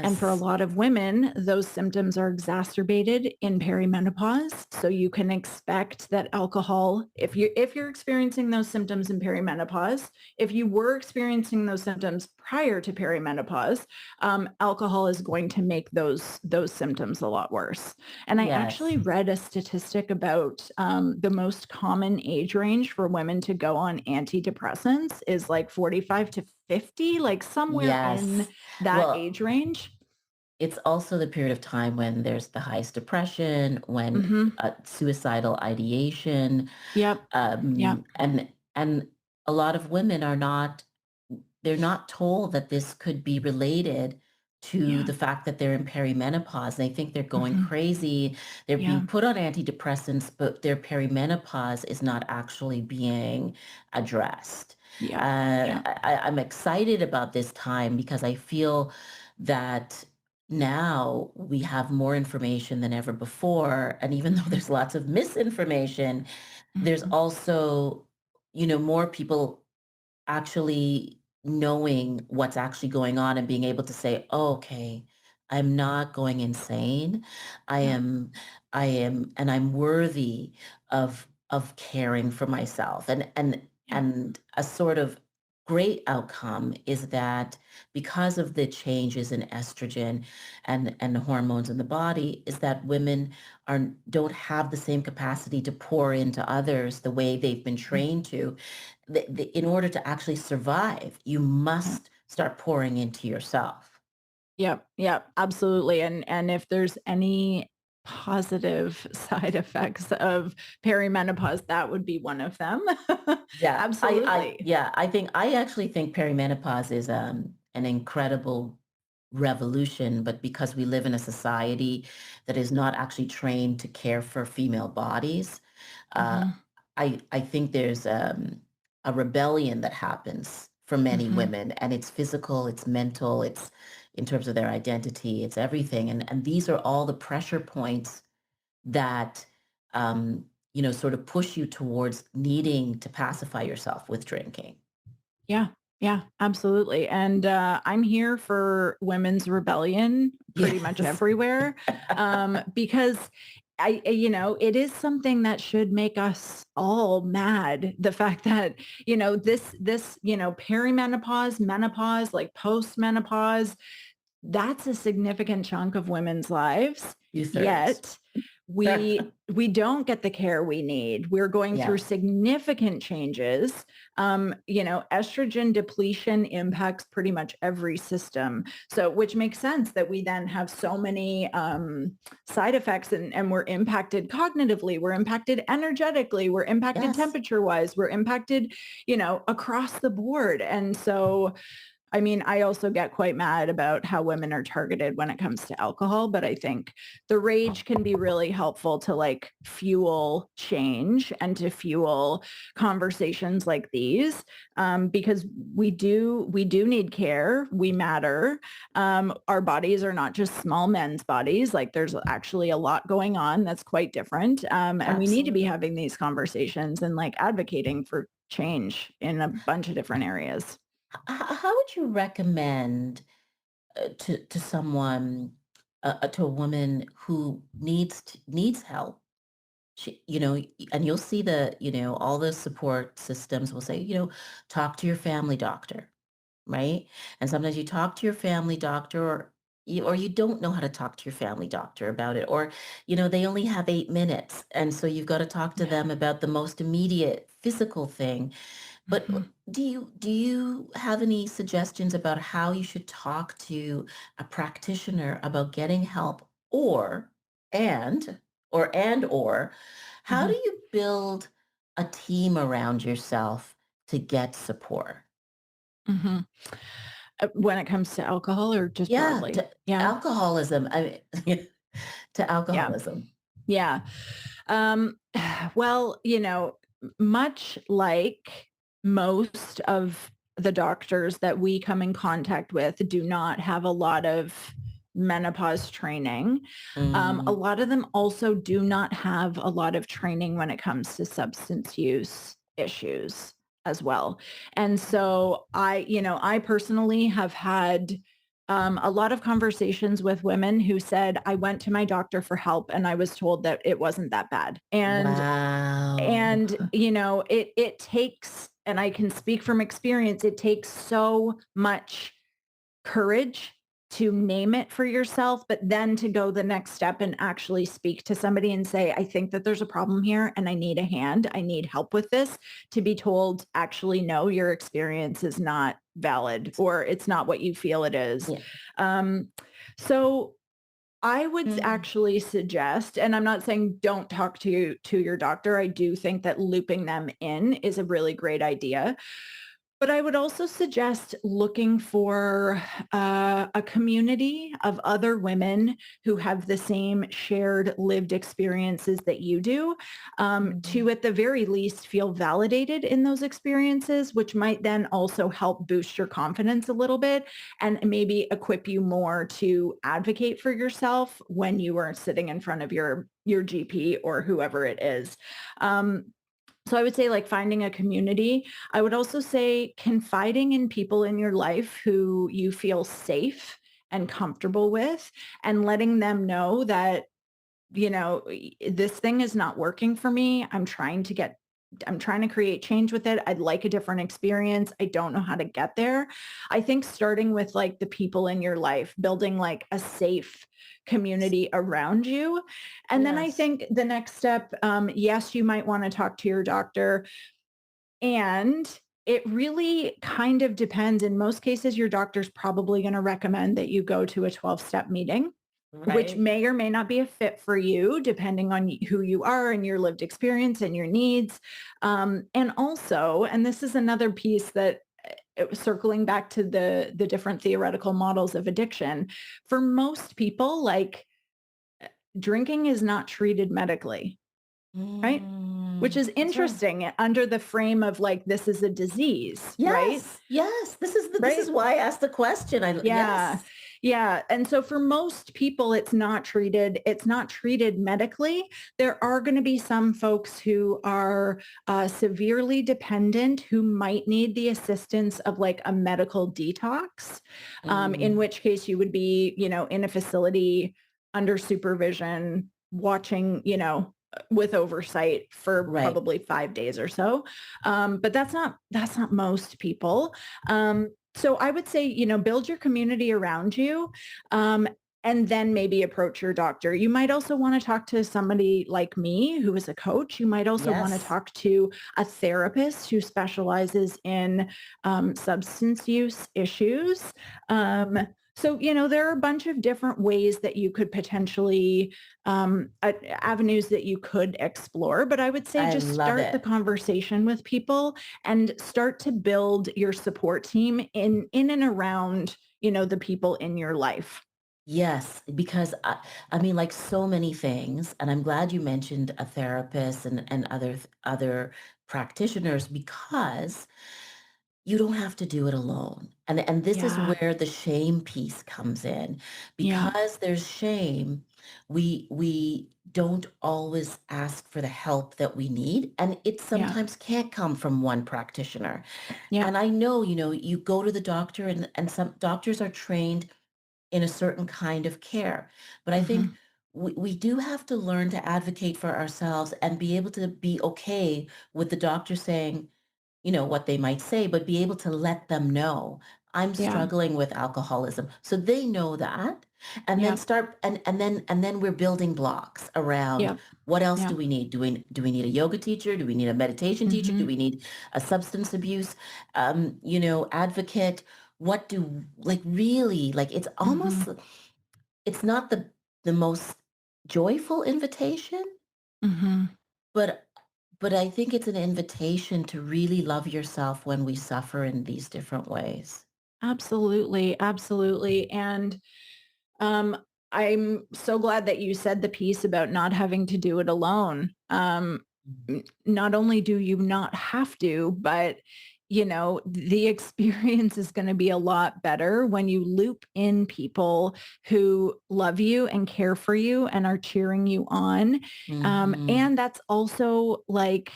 S2: And for a
S1: yes.
S2: lot of women, those symptoms are exacerbated in perimenopause. So you can expect that alcohol, if you're experiencing those symptoms in perimenopause, if you were experiencing those symptoms prior to perimenopause, alcohol is going to make those symptoms a lot worse. And I
S1: Yes.
S2: actually read a statistic about the most common age range for women to go on antidepressants is like 45 to 50, like somewhere in
S1: Yes.
S2: that
S1: Well,
S2: age range.
S1: it's also the period of time when there's the highest depression, when
S2: Mhm.
S1: suicidal ideation,
S2: Yep. Yep.
S1: and a lot of women are not they're not told that this could be related to
S2: Yeah.
S1: the fact that they're in perimenopause. They think they're going
S2: Mhm.
S1: crazy. They're
S2: Yeah.
S1: being put on antidepressants, but their perimenopause is not actually being addressed.
S2: Yeah. Yeah.
S1: I'm excited about this time because I feel that now we have more information than ever before. And even though
S2: Mhm.
S1: there's lots of misinformation, there's
S2: Mhm.
S1: also, more people actually knowing what's actually going on and being able to say, "Oh, okay, I'm not going insane. I
S2: Yeah.
S1: am and I'm worthy of caring for myself."
S2: Yeah.
S1: And a sort of great outcome is that because of the changes in estrogen and hormones in the body, is that women are don't have the same capacity to pour into others the way they've been
S2: Mhm.
S1: trained to. In order to actually survive, you
S2: Yeah.
S1: must start pouring into yourself.
S2: Yep. Yep. Absolutely. And if there's any positive side effects of perimenopause, that would be one of them.
S1: Yeah,
S2: Absolutely.
S1: I think I actually think perimenopause is an incredible revolution, but because we live in a society that is not actually trained to care for female bodies, uh,
S2: Mhm.
S1: I think there's a rebellion that happens for many
S2: Mhm.
S1: women, and it's physical, it's mental, it's in terms of their identity, it's everything, and these are all the pressure points that sort of push you towards needing to pacify yourself with drinking.
S2: Yeah. Yeah, absolutely. And I'm here for women's rebellion pretty much
S1: Yes.
S2: everywhere, because it is something that should make us all mad. The fact that, this, perimenopause, menopause, like post-menopause, that's a significant chunk of women's lives.
S1: 2/3.
S2: Yet we don't get the care we need. We're going through
S1: Yeah.
S2: significant changes. Estrogen depletion impacts pretty much every system. So, which makes sense that we then have so many side effects, and we're impacted cognitively, we're impacted energetically, we're impacted
S1: Yes.
S2: temperature wise, we're impacted, across the board. And so, I mean, I also get quite mad about how women are targeted when it comes to alcohol, but I think the rage can be really helpful to like fuel change and to fuel conversations like these, because we do need care. We matter. Our bodies are not just small men's bodies. Like there's actually a lot going on that's quite different, and we need to be
S1: Absolutely.
S2: having these conversations and like advocating for change in a bunch of different areas.
S1: How would you recommend to someone, to a woman who needs help? And you'll see all the support systems will say, talk to your family doctor, right? And sometimes you talk to your family doctor, or you don't know how to talk to your family doctor about it, or they only have 8 minutes, and so you've got to talk to them
S2: Yeah.
S1: about the most immediate physical thing. But
S2: Mhm.
S1: do you have any suggestions about how you should talk to a practitioner about getting help, and or how do
S2: Mhm.
S1: you build a team around yourself to get support?
S2: Mhm. When it comes to alcohol or just
S1: Yeah,
S2: broadly?
S1: to
S2: Yeah.
S1: alcoholism. To
S2: Yeah.
S1: alcoholism.
S2: Yeah. Um, well, much like most of the doctors that we come in contact with do not have a lot of menopause training. A
S1: Mm,
S2: lot of them also do not have a lot of training when it comes to substance use issues as well. And so I personally have had a lot of conversations with women who said, I went to my doctor for help and I was told that it wasn't that bad.
S1: wow.
S2: And it takes, and I can speak from experience, it takes so much courage to name it for yourself, but then to go the next step and actually speak to somebody and say, I think that there's a problem here and I need a hand. I need help with this, to be told, actually, no, your experience is not valid or it's not what you feel it is.
S1: Yeah.
S2: Um, so I would
S1: Mm,
S2: actually suggest, and I'm not saying don't talk to your doctor. I do think that looping them in is a really great idea. But I would also suggest looking for a community of other women who have the same shared lived experiences that you do,
S1: mhm.
S2: to at the very least feel validated in those experiences, which might then also help boost your confidence a little bit and maybe equip you more to advocate for yourself when you are sitting in front of your GP or whoever it is. Um, so I would say like finding a community. I would also say confiding in people in your life who you feel safe and comfortable with, and letting them know that, this thing is not working for me. I'm trying to create change with it. I'd like a different experience. I don't know how to get there. I think starting with like the people in your life, building like a safe community around you. And then I
S1: Yes.
S2: think the next step, yes, you might want to talk to your doctor, and it really kind of depends. In most cases, your doctor's probably going to recommend that you go to a 12-step meeting, which
S1: Right.
S2: may or may not be a fit for you, depending on who you are and your lived experience and your needs. And also, and this is another piece that it was circling back to the different theoretical models of addiction. For most people, like drinking is not treated medically, right? Which is
S1: That's right.
S2: interesting under the frame of like, this is a disease, right?
S1: Yes, yes. This is
S2: Right?
S1: why I asked the question.
S2: Yeah.
S1: Yes.
S2: Yeah. And so for most people, it's not treated medically. There are going to be some folks who are severely dependent who might need the assistance of like a medical detox, in
S1: Mm,
S2: which case you would be, in a facility under supervision, watching, with oversight for
S1: right.
S2: probably 5 days or so. But that's not most people. So I would say, build your community around you. Um, and then maybe approach your doctor. You might also want to talk to somebody like me who is a coach. You might also want to
S1: Yes,
S2: talk to a therapist who specializes in substance use issues. Um, so, there are a bunch of different ways that you could potentially, avenues that you could explore. But I would say
S1: I
S2: just
S1: love
S2: start the
S1: it.
S2: conversation with people and start to build your support team in and around, the people in your life.
S1: Yes, because I mean, like so many things, and I'm glad you mentioned a therapist and other practitioners because you don't have to do it alone. And this is
S2: Yeah.
S1: where the shame piece comes in.
S2: Yeah.
S1: Because there's shame, we don't always ask for the help that we need, and it
S2: Yeah.
S1: sometimes can't come from one practitioner.
S2: Yeah.
S1: And I know, you go to the doctor and some doctors are trained in a certain kind of care. But I think
S2: Mhm.
S1: we do have to learn to advocate for ourselves and be able to be okay with the doctor saying, what they might say, but be able to let them know I'm
S2: Yeah.
S1: struggling with alcoholism. So they know that. And then
S2: Yeah.
S1: start and then we're building blocks around
S2: Yeah.
S1: what else
S2: Yeah.
S1: do we need? Do we need a yoga teacher? Do we need a meditation teacher? Do
S2: Mhm.
S1: we need a substance abuse advocate? What do like really like it's almost
S2: Mhm.
S1: it's not the most joyful invitation,
S2: Mhm.
S1: but I think it's an invitation to really love yourself when we suffer in these different ways.
S2: Absolutely. Absolutely. And Um, I'm so glad that you said the piece about not having to do it alone.
S1: Mm.
S2: Not only do you not have to, but the experience is going to be a lot better when you loop in people who love you and care for you and are cheering you on.
S1: Mhm.
S2: And that's also like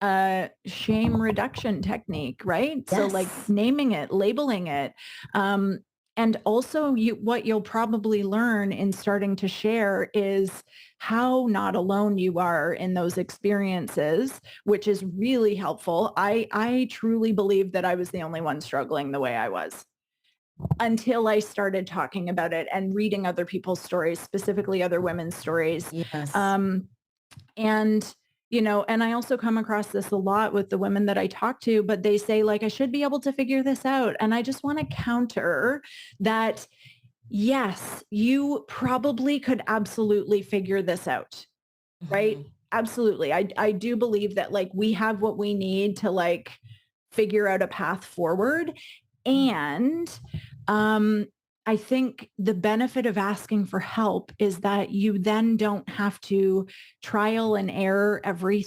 S2: a shame reduction technique, right? So like
S1: Yes.
S2: naming it, labeling it. Um, and also what you'll probably learn in starting to share is how not alone you are in those experiences, which is really helpful. I truly believe that I was the only one struggling the way I was until I started talking about it and reading other people's stories, specifically other women's stories.
S1: Yes.
S2: Um, and, and I also come across this a lot with the women that I talk to, but they say like, I should be able to figure this out. And I just want to counter that. Yes, you probably could absolutely figure this out, right?
S1: Mhm.
S2: Absolutely. I do believe that like we have what we need to like figure out a path forward.
S1: Mm.
S2: And um, I think the benefit of asking for help is that you then don't have to trial and error
S1: That's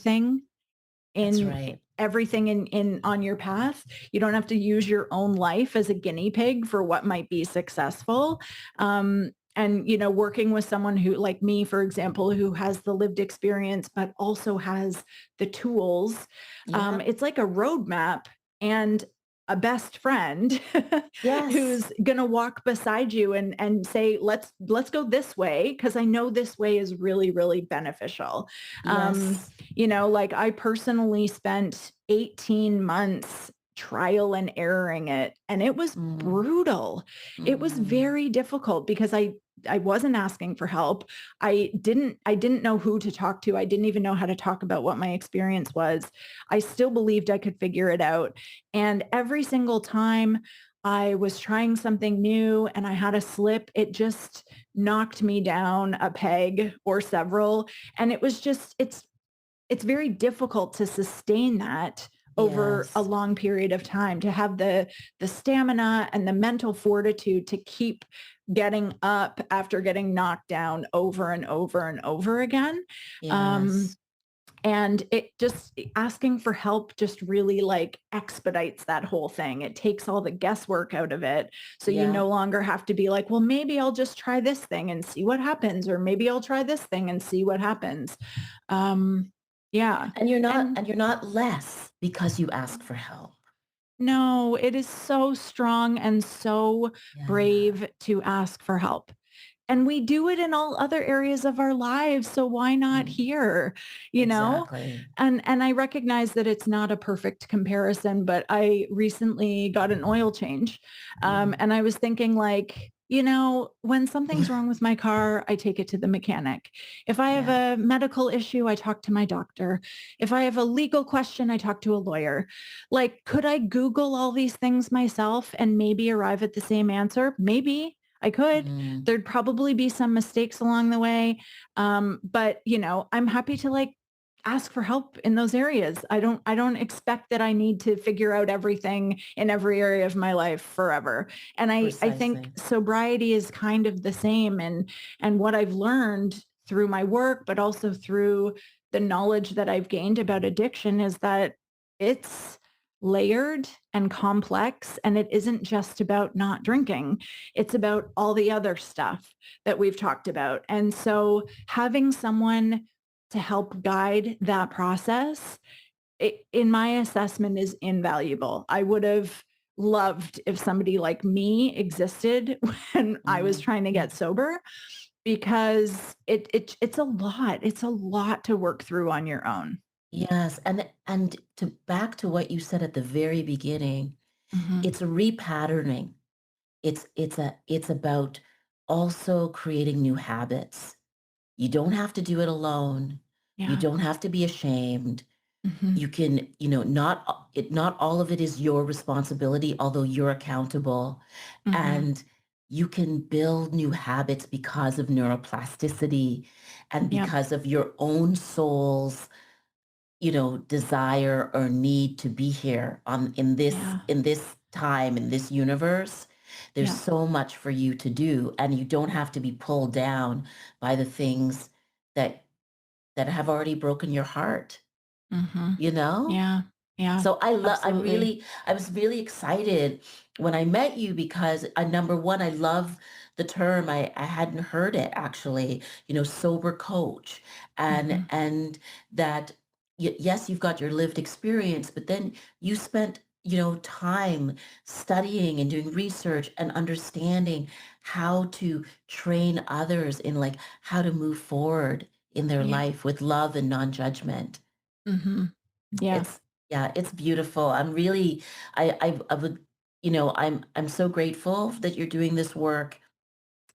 S2: in
S1: right.
S2: everything in on your path. You don't have to use your own life as a guinea pig for what might be successful. And working with someone who like me, for example, who has the lived experience but also has the tools,
S1: Yep.
S2: it's like a roadmap and a best friend
S1: Yes.
S2: who's going to walk beside you and say let's go this way because I know this way is really really beneficial. um
S1: Yes.
S2: like I personally spent 18 months trial and erroring it, and it was
S1: Mm.
S2: brutal. It was
S1: Mhm.
S2: very difficult because I wasn't asking for help. I didn't know who to talk to. I didn't even know how to talk about what my experience was. I still believed I could figure it out. And every single time I was trying something new and I had a slip, it just knocked me down a peg or several. And it was just it's very difficult to sustain that over a
S1: Yes.
S2: long period of time, to have the stamina and the mental fortitude to keep getting up after getting knocked down over and over and over again. Um,
S1: Yes.
S2: and it just asking for help just really like expedites that whole thing. It takes all the guesswork out of it. So you
S1: Yeah.
S2: no longer have to be like, well, maybe I'll just try this thing and see what happens, or maybe I'll try this thing and see what happens. Um, yeah. And
S1: And you're not less because you ask for help.
S2: no, it is so strong and so
S1: Yeah.
S2: brave to ask for help. And we do it in all other areas of our lives. So why not
S1: Mm,
S2: here? You know?
S1: exactly.
S2: And I recognize that it's not a perfect comparison, but I recently got an oil change.
S1: Mhm.
S2: And I was thinking like, when something's wrong with my car, I take it to the mechanic. If I have
S1: Yeah.
S2: a medical issue, I talk to my doctor. If I have a legal question, I talk to a lawyer. Like, could I Google all these things myself and maybe arrive at the same answer? Maybe I could.
S1: Mm,
S2: There'd probably be some mistakes along the way. But I'm happy to like ask for help in those areas. I don't expect that I need to figure out everything in every area of my life forever. And I think
S1: precisely.
S2: sobriety is kind of the same. And what I've learned through my work, but also through the knowledge that I've gained about addiction is that it's layered and complex, and it isn't just about not drinking. It's about all the other stuff that we've talked about. And so having someone to help guide that process, in my assessment, is invaluable. I would have loved if somebody like me existed when I was
S1: Mm.
S2: trying to get sober, because it's a lot. It's a lot to work through on your own.
S1: Yes, and to back to what you said at the very beginning,
S2: Mhm.
S1: it's repatterning. It's about also creating new habits. You don't have to do it alone. You
S2: Yeah.
S1: don't have to be ashamed.
S2: Mhm.
S1: You can, not all of it is your responsibility, although you're accountable.
S2: Mhm.
S1: And you can build new habits because of neuroplasticity and
S2: Yep.
S1: because of your own soul's desire or need to be here
S2: Yeah.
S1: in this time, in this universe. There's
S2: Yeah.
S1: so much for you to do, and you don't have to be pulled down by the things that have already broken your heart,
S2: Mhm.
S1: you know?
S2: Yeah. Yeah.
S1: So
S2: Absolutely.
S1: I was really excited when I met you because number one, I love the term. I hadn't heard it actually, sober coach.
S2: Mhm.
S1: And that, yes, you've got your lived experience, but then you spent, time studying and doing research and understanding how to train others in like how to move forward in their
S2: Yeah.
S1: life with love and non-judgment.
S2: Mhm. Yeah.
S1: It's yeah, it's beautiful. I'm really I would I'm so grateful that you're doing this work,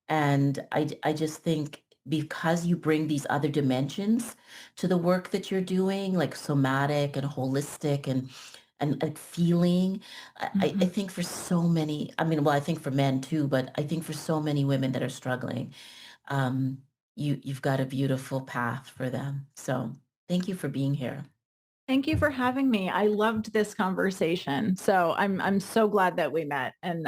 S1: and I just think because you bring these other dimensions to the work that you're doing, like somatic and holistic and feeling, I
S2: Mhm.
S1: think for so many, I mean, well, I think for men too, but I think for so many women that are struggling, um, you've got a beautiful path for them. So thank you for being here.
S2: Thank you for having me. I loved this conversation. So I'm so glad that we met, and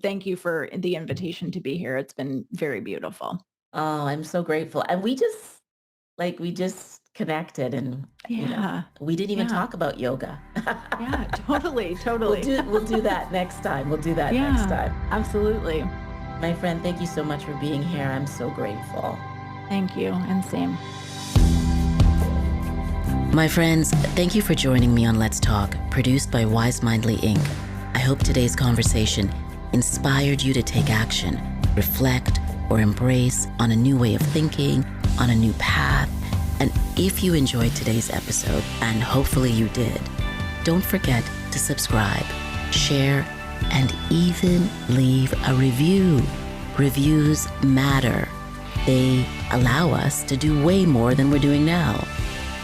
S2: thank you for the invitation to be here. It's been very beautiful.
S1: Oh, I'm so grateful. And we just connected and,
S2: Yeah.
S1: we didn't even
S2: Yeah.
S1: talk about yoga.
S2: Yeah. Totally.
S1: We'll
S2: Totally.
S1: do that next time. We'll do that next
S2: Yeah.
S1: time.
S2: Absolutely.
S1: My friend, thank you so much for being here. I'm so grateful.
S2: Thank you. And same.
S1: My friends, thank you for joining me on Let's Talk, produced by Wise Mindly Inc. I hope today's conversation inspired you to take action, reflect, or embrace on a new way of thinking, on a new path. And if you enjoyed today's episode, and hopefully you did, don't forget to subscribe, share, and even leave a review. Reviews matter. They allow us to do way more than we're doing now.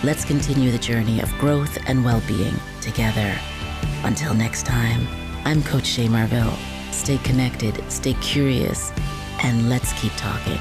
S1: Let's continue the journey of growth and well-being together. Until next time, I'm Coach Che Marville. Stay connected, stay curious, and let's keep talking.